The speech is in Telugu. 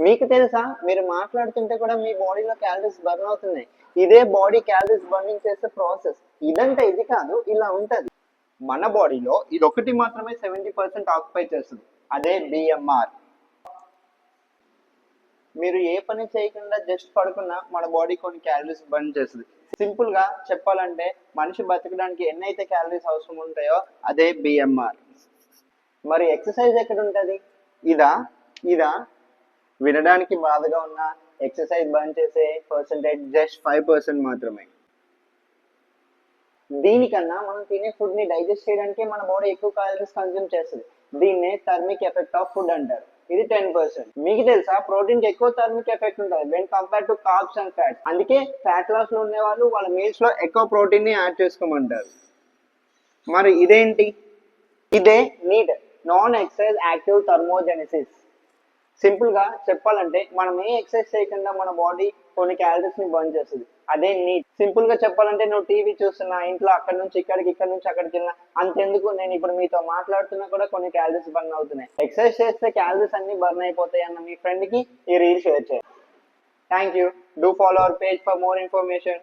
మీకు తెలుసా, మీరు మాట్లాడుతుంటే కూడా మీ బాడీలో క్యాలరీస్ బర్న్ అవుతున్నాయి. ఇదే బాడీ క్యాలరీస్ బర్నింగ్ చేసే ప్రాసెస్. ఇదంటే ఇది కాదు, ఇలా ఉంటది. మన బాడీలో ఇది ఒకటి మాత్రమే 70% ఆక్యుపై చేస్తుంది, అదే బిఎంఆర్. మీరు ఏ పని చేయకుండా జస్ట్ పడుకున్నా మన బాడీ కొన్ని క్యాలరీస్ బర్న్ చేస్తుంది. సింపుల్ గా చెప్పాలంటే మనిషి బతకడానికి ఎన్నైతే క్యాలరీస్ అవసరం ఉంటాయో అదే బిఎంఆర్. మరి ఎక్సర్సైజ్ ఎక్కడ ఉంటది? ఇదా ఇదా వినడానికి బాధగా ఉన్న ఎక్సర్సైజ్ బర్న్ చేసే పర్సెంటేజ్ జస్ట్ 5% మాత్రమే. దీనికన్నా మనం తినే ఫుడ్ ని డైజెస్ట్ చేయడానికి మన బాడీ ఎక్కువ క్యాలరీస్ కన్జ్యూమ్ చేస్తుంది. దీన్నే థర్మిక్ ఎఫెక్ట్ ఆఫ్ ఫుడ్ అంటారు. ఇది 10%. మీకు తెలుసా, ప్రోటీన్ కి ఎక్కువ థర్మిక్ ఎఫెక్ట్ ఉంటుంది when compare to carbs and fats. అందుకే ఫ్యాట్ లాస్ లో ఉండే వాళ్ళు వాళ్ళ మీల్స్ లో ఎక్కువ ప్రోటీన్ ని యాడ్ చేసుకోమంటారు. మరి ఇదేంటి? ఇదే need, non exercise active thermogenesis. Simple గా చెప్పాలంటే మనం ఏ ఎక్సర్సైజ్ చేయకుండా మన బాడీ కొన్ని క్యాలరీస్ ని బర్న్ చేస్తుంది, అదే నీడ్. సింపుల్ గా చెప్పాలంటే నువ్వు టీవీ చూస్తున్నా, ఇంట్లో అక్కడ నుంచి ఇక్కడికి, ఇక్కడ నుంచి అక్కడికి వెళ్ళినా, అంతెందుకు నేను ఇప్పుడు మీతో మాట్లాడుతున్నా కూడా కొన్ని క్యాలరీస్ బర్న్ అవుతున్నాయి. ఎక్సర్సైజ్ చేస్తే క్యాలరీస్ అన్ని బర్న్ అయిపోతాయి అన్న మీ ఫ్రెండ్ కి ఈ రీల్ షేర్ చేయండి. Thank you. Do follow our page for more information.